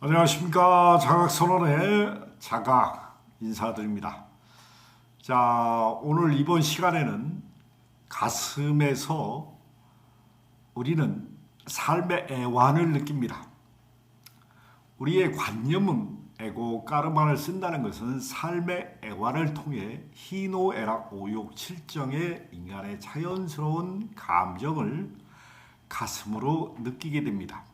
안녕하십니까. 자각선언의 자각 인사드립니다. 자, 오늘 이번 시간에는 가슴에서 우리는 삶의 애환을 느낍니다. 우리의 관념은 에고 까르만을 쓴다는 것은 삶의 애환을 통해 희노애락 오욕 칠정의 인간의 자연스러운 감정을 가슴으로 느끼게 됩니다.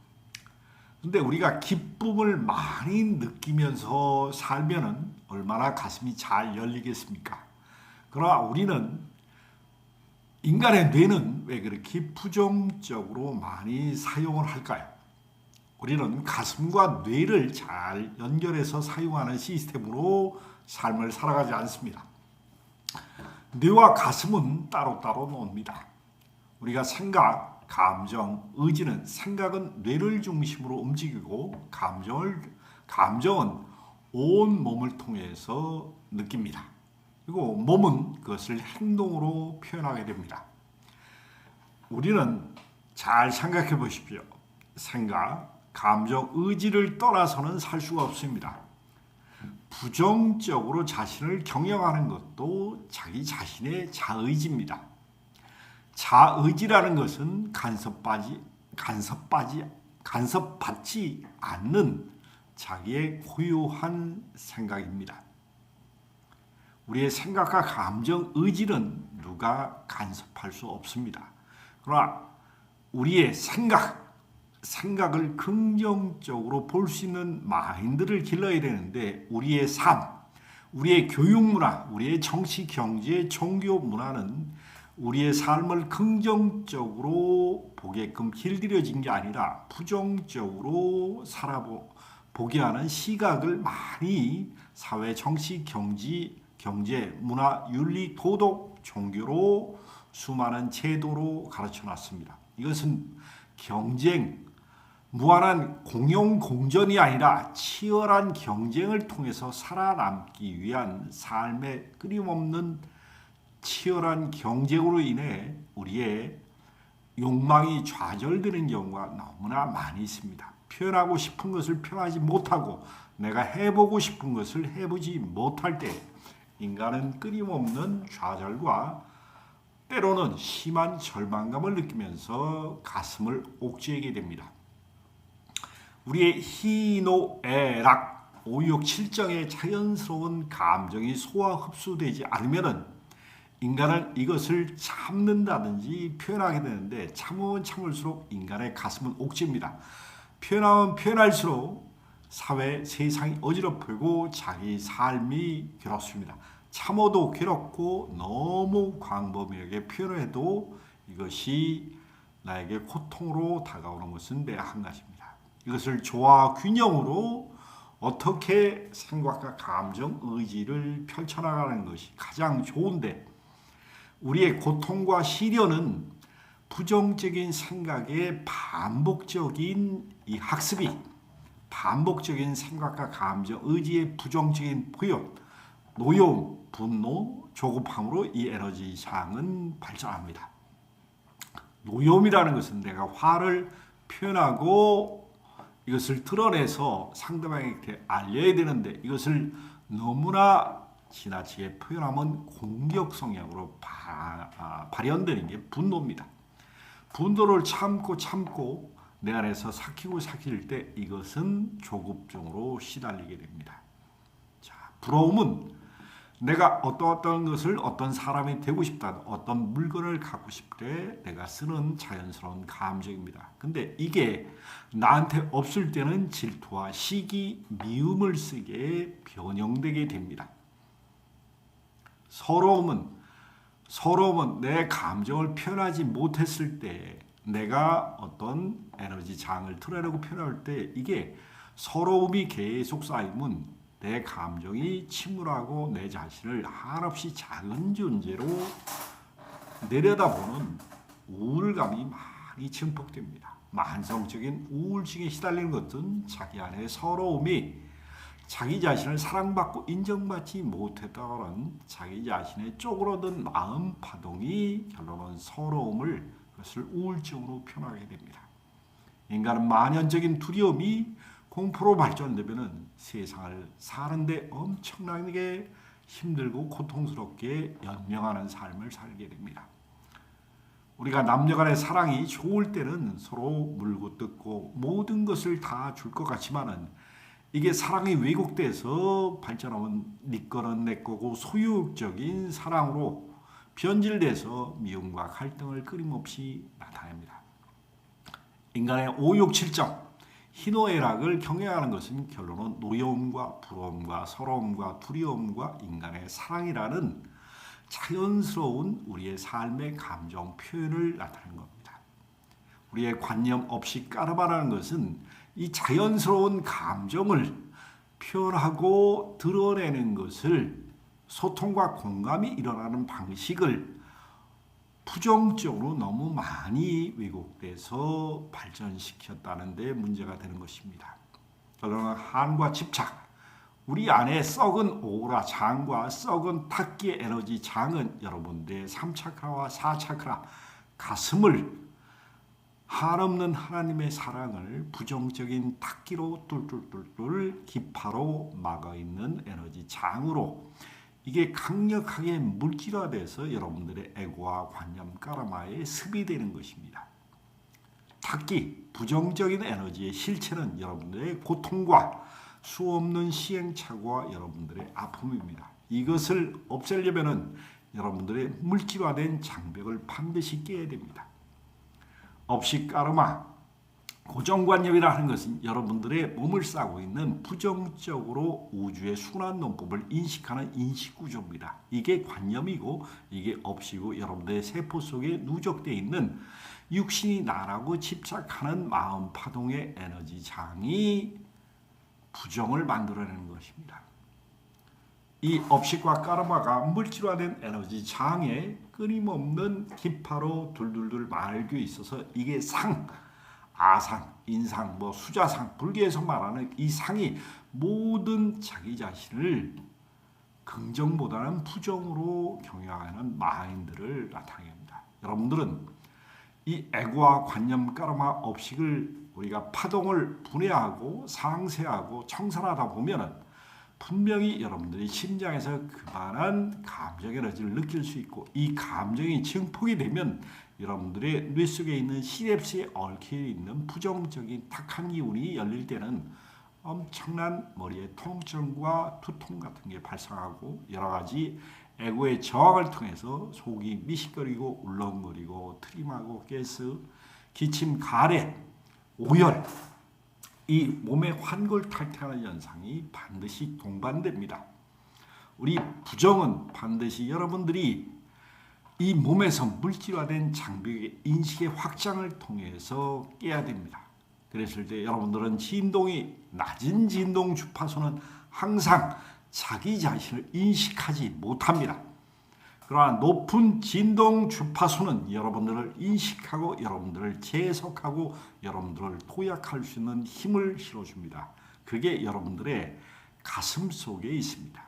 근데 우리가 기쁨을 많이 느끼면서 살면은 얼마나 가슴이 잘 열리겠습니까? 그러나 우리는 인간의 뇌는 왜 그렇게 부정적으로 많이 사용을 할까요? 우리는 가슴과 뇌를 잘 연결해서 사용하는 시스템으로 삶을 살아가지 않습니다. 뇌와 가슴은 따로따로 놉니다. 우리가 생각, 감정, 의지는 생각은 뇌를 중심으로 움직이고 감정은 온 몸을 통해서 느낍니다. 그리고 몸은 그것을 행동으로 표현하게 됩니다. 우리는 잘 생각해 보십시오. 생각, 감정, 의지를 떠나서는 살 수가 없습니다. 부정적으로 자신을 경영하는 것도 자기 자신의 자의지입니다. 자의지라는 것은 간섭받지 않는 자기의 고유한 생각입니다. 우리의 생각과 감정, 의지는 누가 간섭할 수 없습니다. 그러나 우리의 생각을 긍정적으로 볼 수 있는 마인드를 길러야 되는데 우리의 삶, 우리의 교육 문화, 우리의 정치, 경제, 종교 문화는 우리의 삶을 긍정적으로 보게끔 길들여진 게 아니라 부정적으로 살아보게 하는 시각을 많이 사회, 정치, 경제, 문화, 윤리, 도덕, 종교로 수많은 제도로 가르쳐 놨습니다. 이것은 경쟁, 무한한 공용 공전이 아니라 치열한 경쟁을 통해서 살아남기 위한 삶의 끊임없는 치열한 경쟁으로 인해 우리의 욕망이 좌절되는 경우가 너무나 많이 있습니다. 표현하고 싶은 것을 표현하지 못하고 내가 해보고 싶은 것을 해보지 못할 때 인간은 끊임없는 좌절과 때로는 심한 절망감을 느끼면서 가슴을 옥죄게 됩니다. 우리의 희노애락, 오욕, 칠정의 자연스러운 감정이 소화 흡수되지 않으면 인간은 이것을 참는다든지 표현하게 되는데 참으면 참을수록 인간의 가슴은 옥죄입니다. 표현하면 표현할수록 사회, 세상이 어지럽히고 자기 삶이 괴롭습니다. 참어도 괴롭고 너무 광범위하게 표현해도 이것이 나에게 고통으로 다가오는 것은 매 한 가지입니다. 이것을 조화 균형으로 어떻게 생각과 감정, 의지를 펼쳐나가는 것이 가장 좋은데 우리의 고통과 시련은 부정적인 생각의 반복적인 이 학습이 반복적인 생각과 감정, 의지의 부정적인 표현, 노여움, 분노, 조급함으로 이 에너지 상은 발전합니다. 노여움이라는 것은 내가 화를 표현하고 이것을 드러내서 상대방에게 알려야 되는데 이것을 너무나 지나치게 표현하면 공격 성향으로 발현되는 게 분노입니다. 분노를 참고 내 안에서 삭힐 때 이것은 조급증으로 시달리게 됩니다. 자, 부러움은 내가 어떤 것을 어떤 사람이 되고 싶다, 어떤 물건을 갖고 싶을 때 내가 쓰는 자연스러운 감정입니다. 근데 이게 나한테 없을 때는 질투와 시기, 미움을 쓰게 변형되게 됩니다. 서러움은 내 감정을 표현하지 못했을 때 내가 어떤 에너지 장을 드러내고 표현할 때 이게 서러움이 계속 쌓이면 내 감정이 침울하고 내 자신을 한없이 작은 존재로 내려다보는 우울감이 많이 증폭됩니다. 만성적인 우울증에 시달리는 것은 자기 안에 서러움이 자기 자신을 사랑받고 인정받지 못했다는 자기 자신의 쪼그러든 마음 파동이 결론은 서러움을 그것을 우울증으로 표현하게 됩니다. 인간은 만연적인 두려움이 공포로 발전되면은 세상을 사는데 엄청나게 힘들고 고통스럽게 연명하는 삶을 살게 됩니다. 우리가 남녀간의 사랑이 좋을 때는 서로 물고 뜯고 모든 것을 다 줄 것 같지만은 이게 사랑이 왜곡돼서 발전하면 네 거는 내 거고 소유욕적인 사랑으로 변질돼서 미움과 갈등을 끊임없이 나타냅니다. 인간의 오욕칠정, 희노애락을 경외하는 것은 결론은 노여움과 부러움과 서러움과 두려움과 인간의 사랑이라는 자연스러운 우리의 삶의 감정 표현을 나타내는 겁니다. 우리의 관념 없이 까르바라는 것은 이 자연스러운 감정을 표현하고 드러내는 것을 소통과 공감이 일어나는 방식을 부정적으로 너무 많이 왜곡돼서 발전시켰다는 데 문제가 되는 것입니다. 그러나 한과 집착, 우리 안에 썩은 오라 장과 썩은 탁기의 에너지 장은 여러분들의 3차크라와 4차크라 가슴을 한없는 하나님의 사랑을 부정적인 탁기로 뚫뚫뚫뚫 기파로 막아 있는 에너지 장으로 이게 강력하게 물질화돼서 여러분들의 에고와 관념 까르마에 습입되는 것입니다. 탁기, 부정적인 에너지의 실체는 여러분들의 고통과 수없는 시행착오와 여러분들의 아픔입니다. 이것을 없애려면 여러분들의 물질화된 장벽을 반드시 깨야 됩니다. 업식 까르마, 고정관념이라 하는 것은 여러분들의 몸을 싸고 있는 부정적으로 우주의 순환 논법을 인식하는 인식구조입니다. 이게 관념이고 이게 업식이고 여러분들의 세포 속에 누적되어 있는 육신이 나라고 집착하는 마음 파동의 에너지 장이 부정을 만들어내는 것입니다. 이 업식과 까르마가 물질화된 에너지 장에 끊임없는 기파로 둘둘둘 말겨 있어서 이게 상, 아상, 인상, 수자상, 불교에서 말하는 이 상이 모든 자기 자신을 긍정보다는 부정으로 경영하는 마인드를 나타냅니다. 여러분들은 이 에고와 관념, 까르마, 업식을 우리가 파동을 분해하고 상쇄하고 청산하다 보면은 분명히 여러분들이 심장에서 그만한 감정 에너지를 느낄 수 있고 이 감정이 증폭이 되면 여러분들의 뇌 속에 있는 시냅스에 얽혀 있는 부정적인 탁한 기운이 열릴 때는 엄청난 머리의 통증과 두통 같은 게 발생하고 여러 가지 에고의 저항을 통해서 속이 미식거리고 울렁거리고 트림하고 가스, 기침, 가래, 오열 이 몸의 환골탈태하는 현상이 반드시 동반됩니다. 우리 부정은 반드시 여러분들이 이 몸에서 물질화된 장벽의 인식의 확장을 통해서 깨야 됩니다. 그랬을 때 여러분들은 진동이 낮은 진동 주파수는 항상 자기 자신을 인식하지 못합니다. 그러나 높은 진동 주파수는 여러분들을 인식하고 여러분들을 재해석하고 여러분들을 도약할 수 있는 힘을 실어줍니다. 그게 여러분들의 가슴 속에 있습니다.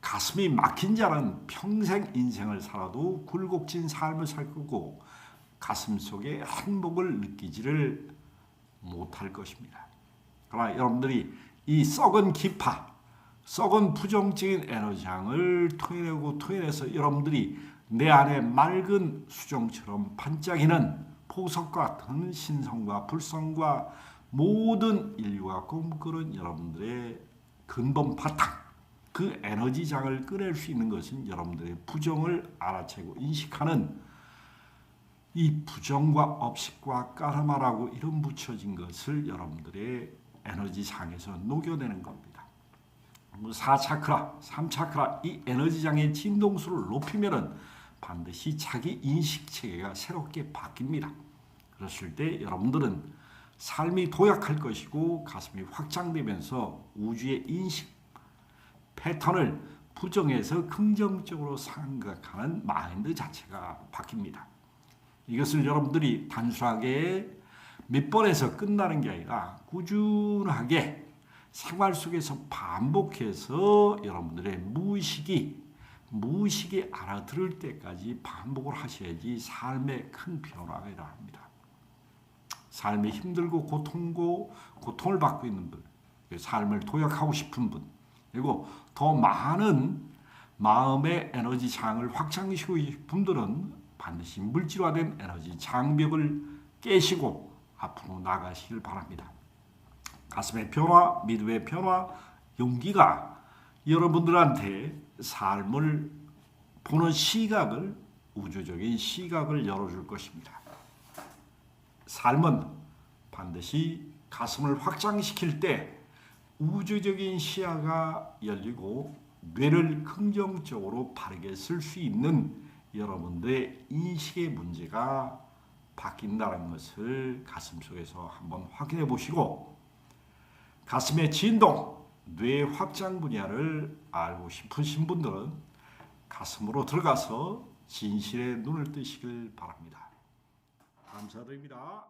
가슴이 막힌 자는 평생 인생을 살아도 굴곡진 삶을 살 거고 가슴 속에 행복을 느끼지를 못할 것입니다. 그러나 여러분들이 이 썩은 기파, 썩은 부정적인 에너지장을 토해내서 여러분들이 내 안에 맑은 수정처럼 반짝이는 보석 같은 신성과 불성과 모든 인류가 꿈꾸는 여러분들의 근본 바탕 그 에너지장을 꺼낼 수 있는 것은 여러분들의 부정을 알아채고 인식하는 이 부정과 업식과 까르마라고 이름 붙여진 것을 여러분들의 에너지장에서 녹여내는 겁니다. 4차크라, 3차크라 이 에너지장의 진동수를 높이면은 반드시 자기 인식체계가 새롭게 바뀝니다. 그랬을 때 여러분들은 삶이 도약할 것이고 가슴이 확장되면서 우주의 인식 패턴을 부정해서 긍정적으로 생각하는 마인드 자체가 바뀝니다. 이것을 여러분들이 단순하게 몇 번에서 끝나는 게 아니라 꾸준하게 생활 속에서 반복해서 여러분들의 무의식이 알아들을 때까지 반복을 하셔야지 삶에 큰 변화가 일어납니다. 삶이 힘들고 고통을 받고 있는 분, 삶을 도약하고 싶은 분, 그리고 더 많은 마음의 에너지 장을 확장시키고 싶은 분들은 반드시 물질화된 에너지 장벽을 깨시고 앞으로 나가시길 바랍니다. 가슴의 변화, 믿음의 변화, 용기가 여러분들한테 삶을 보는 시각을, 우주적인 시각을 열어줄 것입니다. 삶은 반드시 가슴을 확장시킬 때 우주적인 시야가 열리고 뇌를 긍정적으로 바르게 쓸 수 있는 여러분들의 인식의 문제가 바뀐다는 것을 가슴속에서 한번 확인해 보시고, 가슴의 진동, 뇌 확장 분야를 알고 싶으신 분들은 가슴으로 들어가서 진실의 눈을 뜨시길 바랍니다. 감사드립니다.